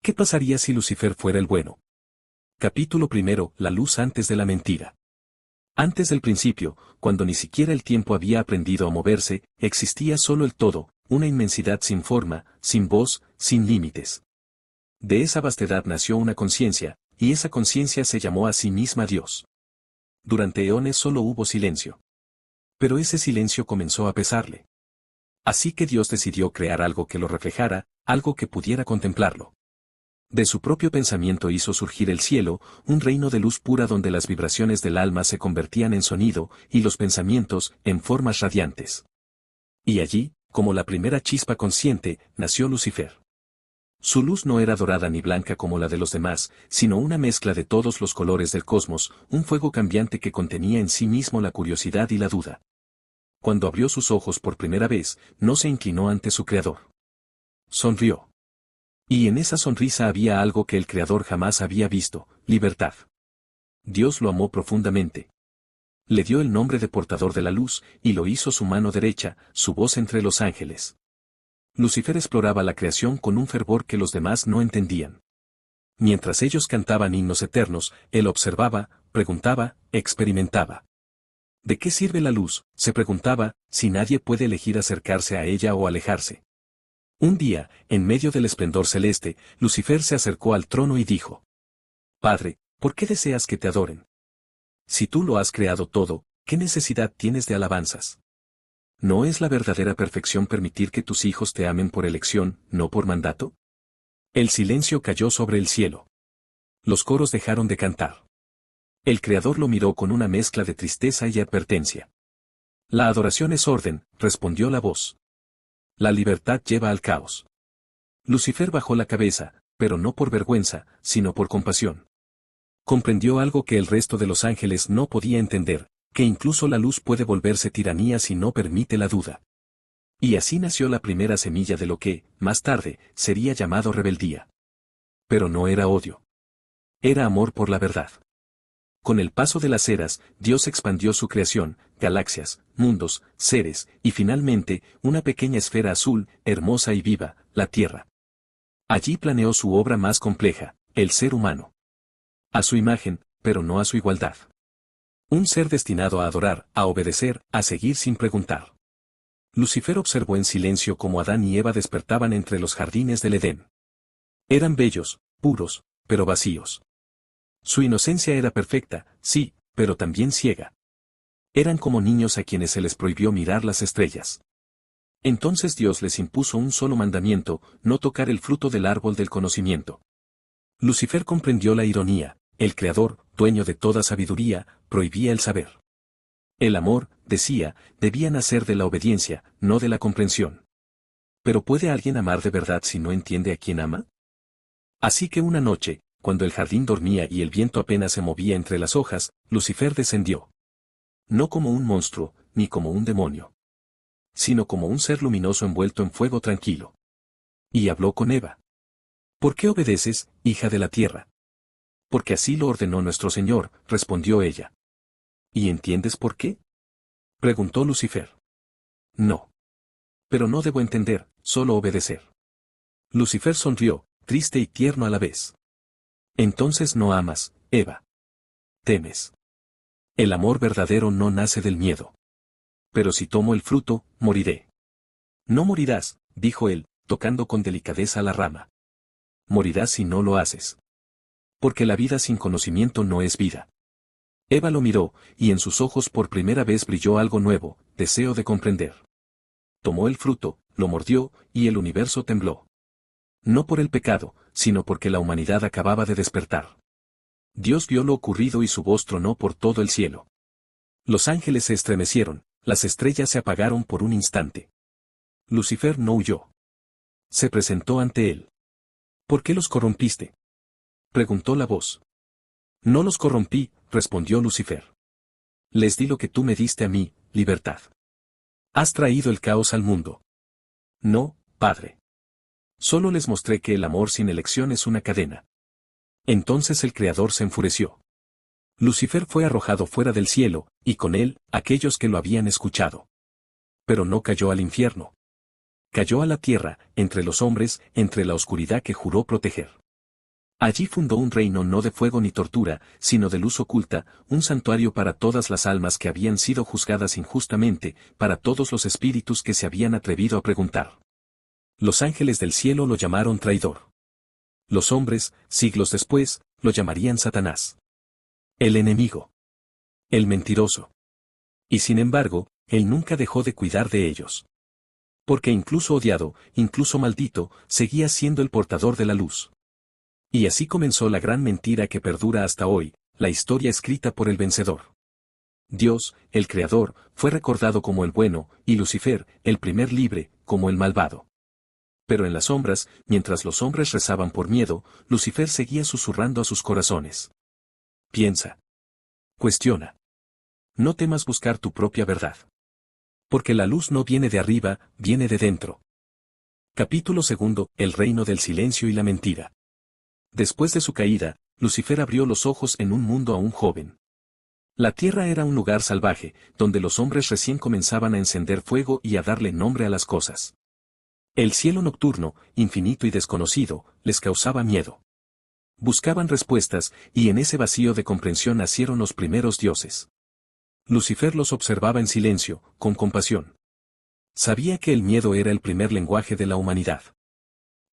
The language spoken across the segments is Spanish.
¿Qué pasaría si Lucifer fuera el bueno? Capítulo primero, la luz antes de la mentira. Antes del principio, cuando ni siquiera el tiempo había aprendido a moverse, existía solo el todo, una inmensidad sin forma, sin voz, sin límites. De esa vastedad nació una conciencia, y esa conciencia se llamó a sí misma Dios. Durante eones solo hubo silencio. Pero ese silencio comenzó a pesarle. Así que Dios decidió crear algo que lo reflejara, algo que pudiera contemplarlo. De su propio pensamiento hizo surgir el cielo, un reino de luz pura donde las vibraciones del alma se convertían en sonido, y los pensamientos, en formas radiantes. Y allí, como la primera chispa consciente, nació Lucifer. Su luz no era dorada ni blanca como la de los demás, sino una mezcla de todos los colores del cosmos, un fuego cambiante que contenía en sí mismo la curiosidad y la duda. Cuando abrió sus ojos por primera vez, no se inclinó ante su Creador. Sonrió. Y en esa sonrisa había algo que el Creador jamás había visto: libertad. Dios lo amó profundamente. Le dio el nombre de portador de la luz, y lo hizo su mano derecha, su voz entre los ángeles. Lucifer exploraba la creación con un fervor que los demás no entendían. Mientras ellos cantaban himnos eternos, él observaba, preguntaba, experimentaba. ¿De qué sirve la luz?, se preguntaba, si nadie puede elegir acercarse a ella o alejarse. Un día, en medio del esplendor celeste, Lucifer se acercó al trono y dijo: Padre, ¿por qué deseas que te adoren? Si tú lo has creado todo, ¿qué necesidad tienes de alabanzas? ¿No es la verdadera perfección permitir que tus hijos te amen por elección, no por mandato? El silencio cayó sobre el cielo. Los coros dejaron de cantar. El Creador lo miró con una mezcla de tristeza y advertencia. La adoración es orden, respondió la voz. La libertad lleva al caos. Lucifer bajó la cabeza, pero no por vergüenza, sino por compasión. Comprendió algo que el resto de los ángeles no podía entender, que incluso la luz puede volverse tiranía si no permite la duda. Y así nació la primera semilla de lo que, más tarde, sería llamado rebeldía. Pero no era odio. Era amor por la verdad. Con el paso de las eras, Dios expandió su creación, galaxias, mundos, seres, y finalmente, una pequeña esfera azul, hermosa y viva, la Tierra. Allí planeó su obra más compleja, el ser humano. A su imagen, pero no a su igualdad. Un ser destinado a adorar, a obedecer, a seguir sin preguntar. Lucifer observó en silencio cómo Adán y Eva despertaban entre los jardines del Edén. Eran bellos, puros, pero vacíos. Su inocencia era perfecta, sí, pero también ciega. Eran como niños a quienes se les prohibió mirar las estrellas. Entonces Dios les impuso un solo mandamiento: no tocar el fruto del árbol del conocimiento. Lucifer comprendió la ironía: el Creador, dueño de toda sabiduría, prohibía el saber. El amor, decía, debía nacer de la obediencia, no de la comprensión. ¿Pero puede alguien amar de verdad si no entiende a quién ama? Así que una noche, cuando el jardín dormía y el viento apenas se movía entre las hojas, Lucifer descendió. No como un monstruo, ni como un demonio, sino como un ser luminoso envuelto en fuego tranquilo. Y habló con Eva. ¿Por qué obedeces, hija de la tierra? Porque así lo ordenó nuestro Señor, respondió ella. ¿Y entiendes por qué?, preguntó Lucifer. No. Pero no debo entender, solo obedecer. Lucifer sonrió, triste y tierno a la vez. Entonces no amas, Eva. Temes. El amor verdadero no nace del miedo. Pero si tomo el fruto, moriré. No morirás, dijo él, tocando con delicadeza la rama. Morirás si no lo haces. Porque la vida sin conocimiento no es vida. Eva lo miró, y en sus ojos por primera vez brilló algo nuevo: deseo de comprender. Tomó el fruto, lo mordió, y el universo tembló. No por el pecado, sino porque la humanidad acababa de despertar. Dios vio lo ocurrido y su voz tronó por todo el cielo. Los ángeles se estremecieron, las estrellas se apagaron por un instante. Lucifer no huyó. Se presentó ante él. ¿Por qué los corrompiste?, preguntó la voz. No los corrompí, respondió Lucifer. Les di lo que tú me diste a mí, libertad. Has traído el caos al mundo. No, Padre. Solo les mostré que el amor sin elección es una cadena. Entonces el Creador se enfureció. Lucifer fue arrojado fuera del cielo, y con él, aquellos que lo habían escuchado. Pero no cayó al infierno. Cayó a la tierra, entre los hombres, entre la oscuridad que juró proteger. Allí fundó un reino no de fuego ni tortura, sino de luz oculta, un santuario para todas las almas que habían sido juzgadas injustamente, para todos los espíritus que se habían atrevido a preguntar. Los ángeles del cielo lo llamaron traidor. Los hombres, siglos después, lo llamarían Satanás. El enemigo. El mentiroso. Y sin embargo, él nunca dejó de cuidar de ellos. Porque incluso odiado, incluso maldito, seguía siendo el portador de la luz. Y así comenzó la gran mentira que perdura hasta hoy, la historia escrita por el vencedor. Dios, el Creador, fue recordado como el bueno, y Lucifer, el primer libre, como el malvado. Pero en las sombras, mientras los hombres rezaban por miedo, Lucifer seguía susurrando a sus corazones. Piensa. Cuestiona. No temas buscar tu propia verdad. Porque la luz no viene de arriba, viene de dentro. Capítulo 2. El reino del silencio y la mentira. Después de su caída, Lucifer abrió los ojos en un mundo aún joven. La tierra era un lugar salvaje, donde los hombres recién comenzaban a encender fuego y a darle nombre a las cosas. El cielo nocturno, infinito y desconocido, les causaba miedo. Buscaban respuestas, y en ese vacío de comprensión nacieron los primeros dioses. Lucifer los observaba en silencio, con compasión. Sabía que el miedo era el primer lenguaje de la humanidad.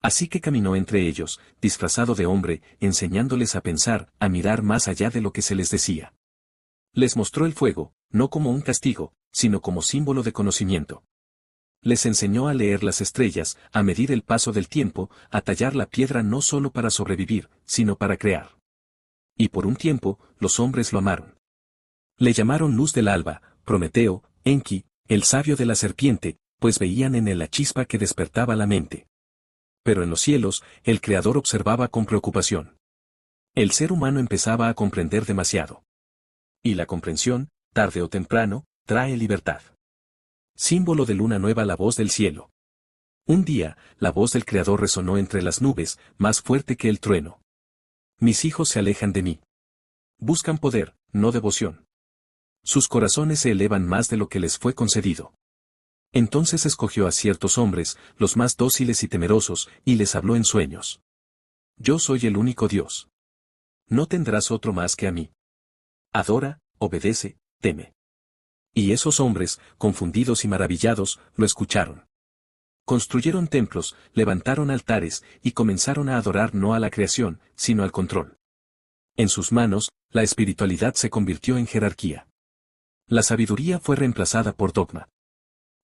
Así que caminó entre ellos, disfrazado de hombre, enseñándoles a pensar, a mirar más allá de lo que se les decía. Les mostró el fuego, no como un castigo, sino como símbolo de conocimiento. Les enseñó a leer las estrellas, a medir el paso del tiempo, a tallar la piedra no solo para sobrevivir, sino para crear. Y por un tiempo, los hombres lo amaron. Le llamaron luz del alba, Prometeo, Enki, el sabio de la serpiente, pues veían en él la chispa que despertaba la mente. Pero en los cielos, el Creador observaba con preocupación. El ser humano empezaba a comprender demasiado. Y la comprensión, tarde o temprano, trae libertad. Símbolo de luna nueva, la voz del cielo. Un día, la voz del Creador resonó entre las nubes, más fuerte que el trueno. Mis hijos se alejan de mí. Buscan poder, no devoción. Sus corazones se elevan más de lo que les fue concedido. Entonces escogió a ciertos hombres, los más dóciles y temerosos, y les habló en sueños. Yo soy el único Dios. No tendrás otro más que a mí. Adora, obedece, teme. Y esos hombres, confundidos y maravillados, lo escucharon. Construyeron templos, levantaron altares, y comenzaron a adorar no a la creación, sino al control. En sus manos, la espiritualidad se convirtió en jerarquía. La sabiduría fue reemplazada por dogma.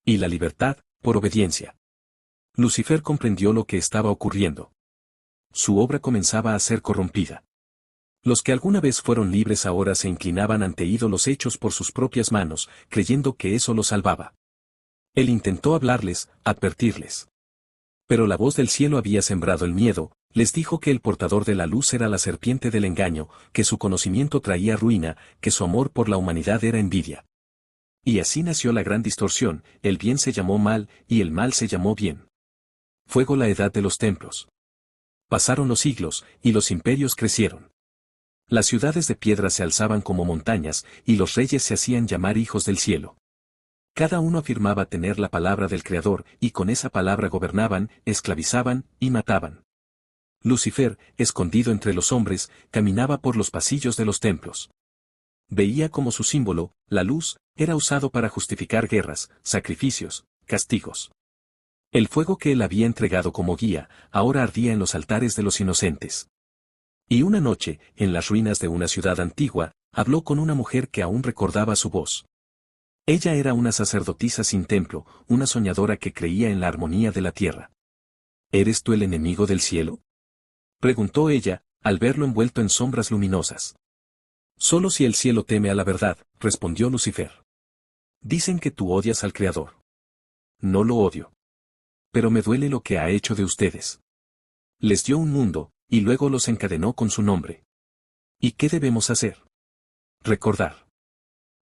Y la libertad, por obediencia. Lucifer comprendió lo que estaba ocurriendo. Su obra comenzaba a ser corrompida. Los que alguna vez fueron libres ahora se inclinaban ante ídolos hechos por sus propias manos, creyendo que eso los salvaba. Él intentó hablarles, advertirles. Pero la voz del cielo había sembrado el miedo, les dijo que el portador de la luz era la serpiente del engaño, que su conocimiento traía ruina, que su amor por la humanidad era envidia. Y así nació la gran distorsión, el bien se llamó mal, y el mal se llamó bien. Fuego la edad de los templos. Pasaron los siglos, y los imperios crecieron. Las ciudades de piedra se alzaban como montañas, y los reyes se hacían llamar hijos del cielo. Cada uno afirmaba tener la palabra del Creador, y con esa palabra gobernaban, esclavizaban, y mataban. Lucifer, escondido entre los hombres, caminaba por los pasillos de los templos. Veía como su símbolo, la luz, era usado para justificar guerras, sacrificios, castigos. El fuego que él había entregado como guía, ahora ardía en los altares de los inocentes. Y una noche, en las ruinas de una ciudad antigua, habló con una mujer que aún recordaba su voz. Ella era una sacerdotisa sin templo, una soñadora que creía en la armonía de la tierra. ¿Eres tú el enemigo del cielo?, preguntó ella, al verlo envuelto en sombras luminosas. Solo si el cielo teme a la verdad, respondió Lucifer. Dicen que tú odias al Creador. No lo odio. Pero me duele lo que ha hecho de ustedes. Les dio un mundo, y luego los encadenó con su nombre. ¿Y qué debemos hacer? Recordar.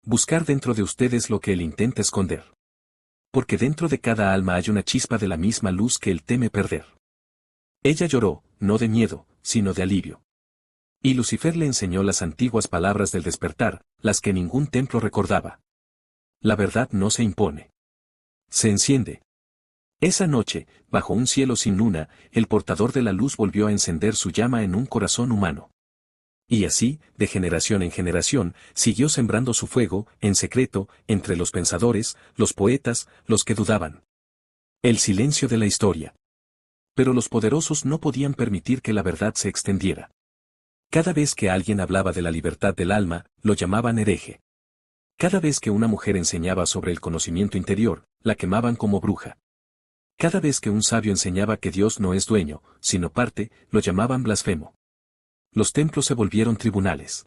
Buscar dentro de ustedes lo que él intenta esconder. Porque dentro de cada alma hay una chispa de la misma luz que él teme perder. Ella lloró, no de miedo, sino de alivio. Y Lucifer le enseñó las antiguas palabras del despertar, las que ningún templo recordaba. La verdad no se impone. Se enciende. Esa noche, bajo un cielo sin luna, el portador de la luz volvió a encender su llama en un corazón humano. Y así, de generación en generación, siguió sembrando su fuego, en secreto, entre los pensadores, los poetas, los que dudaban. El silencio de la historia. Pero los poderosos no podían permitir que la verdad se extendiera. Cada vez que alguien hablaba de la libertad del alma, lo llamaban hereje. Cada vez que una mujer enseñaba sobre el conocimiento interior, la quemaban como bruja. Cada vez que un sabio enseñaba que Dios no es dueño, sino parte, lo llamaban blasfemo. Los templos se volvieron tribunales.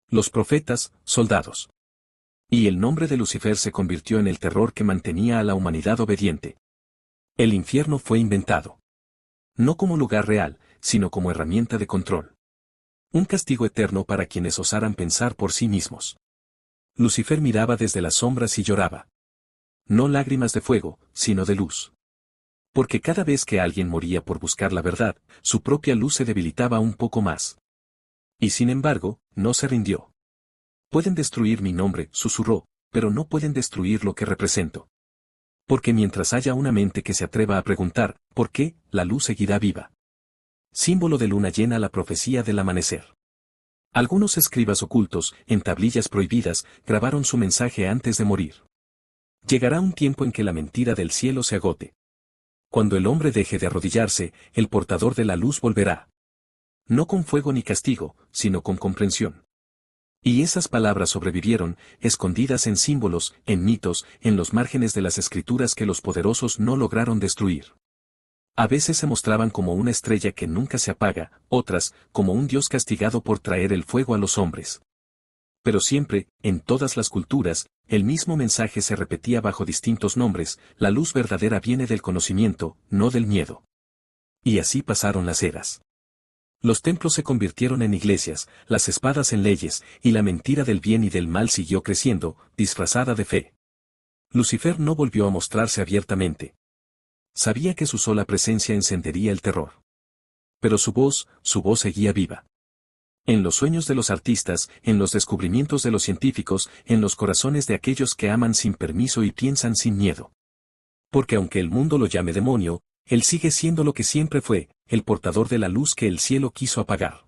Los profetas, soldados. Y el nombre de Lucifer se convirtió en el terror que mantenía a la humanidad obediente. El infierno fue inventado. No como lugar real, sino como herramienta de control. Un castigo eterno para quienes osaran pensar por sí mismos. Lucifer miraba desde las sombras y lloraba. No lágrimas de fuego, sino de luz. Porque cada vez que alguien moría por buscar la verdad, su propia luz se debilitaba un poco más. Y sin embargo, no se rindió. Pueden destruir mi nombre, susurró, pero no pueden destruir lo que represento. Porque mientras haya una mente que se atreva a preguntar, ¿por qué?, la luz seguirá viva. Símbolo de luna llena, la profecía del amanecer. Algunos escribas ocultos, en tablillas prohibidas, grabaron su mensaje antes de morir. Llegará un tiempo en que la mentira del cielo se agote. Cuando el hombre deje de arrodillarse, el portador de la luz volverá. No con fuego ni castigo, sino con comprensión. Y esas palabras sobrevivieron, escondidas en símbolos, en mitos, en los márgenes de las escrituras que los poderosos no lograron destruir. A veces se mostraban como una estrella que nunca se apaga, otras, como un dios castigado por traer el fuego a los hombres. Pero siempre, en todas las culturas, el mismo mensaje se repetía bajo distintos nombres: la luz verdadera viene del conocimiento, no del miedo. Y así pasaron las eras. Los templos se convirtieron en iglesias, las espadas en leyes, y la mentira del bien y del mal siguió creciendo, disfrazada de fe. Lucifer no volvió a mostrarse abiertamente. Sabía que su sola presencia encendería el terror. Pero su voz seguía viva. En los sueños de los artistas, en los descubrimientos de los científicos, en los corazones de aquellos que aman sin permiso y piensan sin miedo. Porque aunque el mundo lo llame demonio, él sigue siendo lo que siempre fue, el portador de la luz que el cielo quiso apagar.